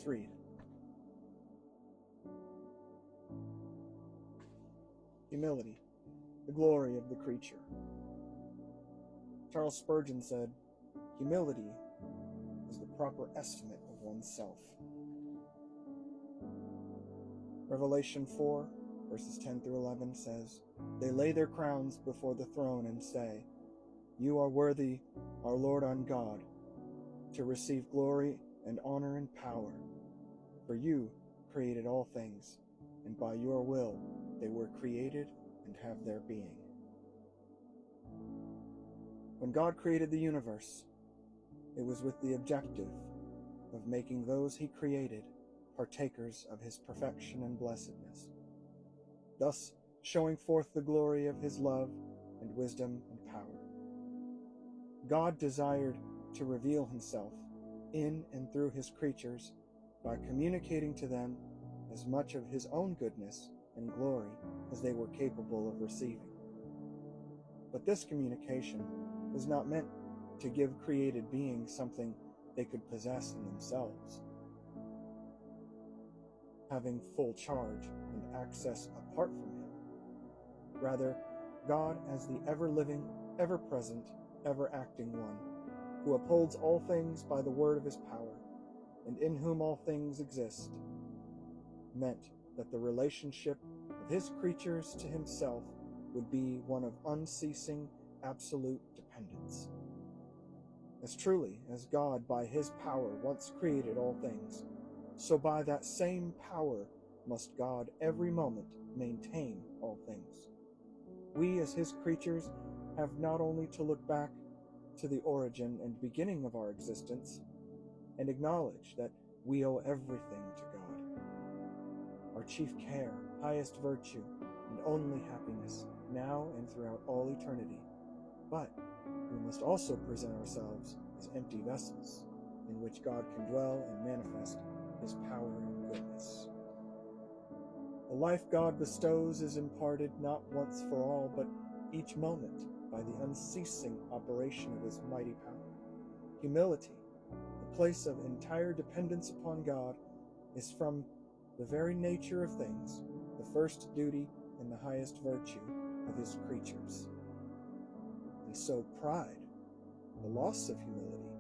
Let's read. Humility, the glory of the creature. Charles Spurgeon said, "Humility is the proper estimate of oneself." Revelation 4, verses 10 through 11 says, "They lay their crowns before the throne and say, 'You are worthy, our Lord and God, to receive glory and honor and power. For you created all things, and by your will they were created and have their being.'" When God created the universe, it was with the objective of making those he created partakers of his perfection and blessedness, thus showing forth the glory of his love and wisdom and power. God desired to reveal himself in and through his creatures by communicating to them as much of his own goodness and glory as they were capable of receiving. But this communication was not meant to give created beings something they could possess in themselves, having full charge and access apart from him. Rather, God as the ever-living, ever-present, ever-acting one, who upholds all things by the word of his power, and in whom all things exist, meant that the relationship of his creatures to himself would be one of unceasing, absolute dependence. As truly as God by his power once created all things, so by that same power must God every moment maintain all things. We as his creatures have not only to look back to the origin and beginning of our existence and acknowledge that we owe everything to God, our chief care, highest virtue, and only happiness now and throughout all eternity, but we must also present ourselves as empty vessels in which God can dwell and manifest his power and goodness. The life God bestows is imparted not once for all, but each moment by the unceasing operation of his mighty power. Humility, the place of entire dependence upon God, is from the very nature of things the first duty and the highest virtue of his creatures. And so pride, the loss of humility,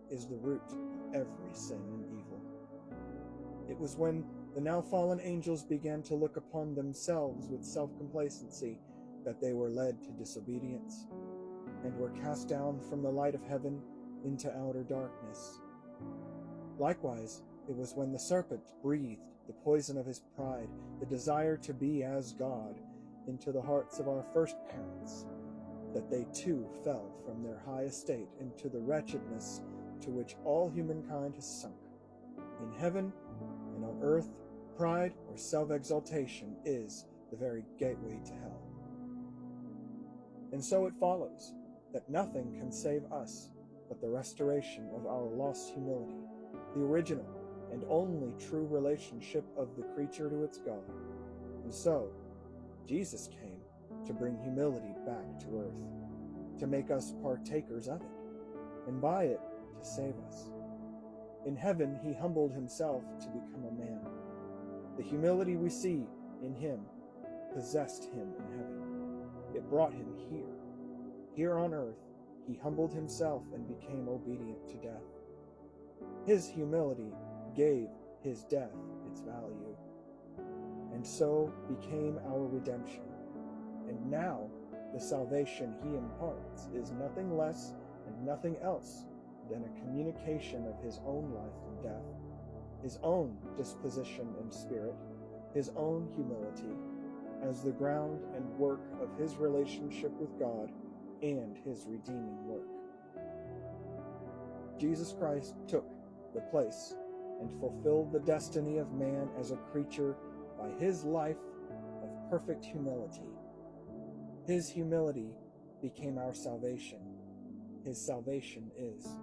is the root of every sin and evil. It was when the now fallen angels began to look upon themselves with self-complacency that they were led to disobedience and were cast down from the light of heaven into outer darkness. Likewise, it was when the serpent breathed the poison of his pride, the desire to be as God, into the hearts of our first parents, that they too fell from their high estate into the wretchedness to which all humankind has sunk. In heaven and on earth, pride or self-exaltation is the very gateway to hell. And so it follows that nothing can save us but the restoration of our lost humility, the original and only true relationship of the creature to its God. And so, Jesus came to bring humility back to earth, to make us partakers of it, and by it to save us. In heaven, he humbled himself to become a man. The humility we see in him possessed him in heaven. It brought him here. Here on earth, he humbled himself and became obedient to death. His humility gave his death its value, and so became our redemption. And now, the salvation he imparts is nothing less and nothing else than a communication of his own life and death, his own disposition and spirit, his own humility, as the ground and work of his relationship with God and his redeeming work. Jesus Christ took the place and fulfilled the destiny of man as a creature by his life of perfect humility. His humility became our salvation. His salvation is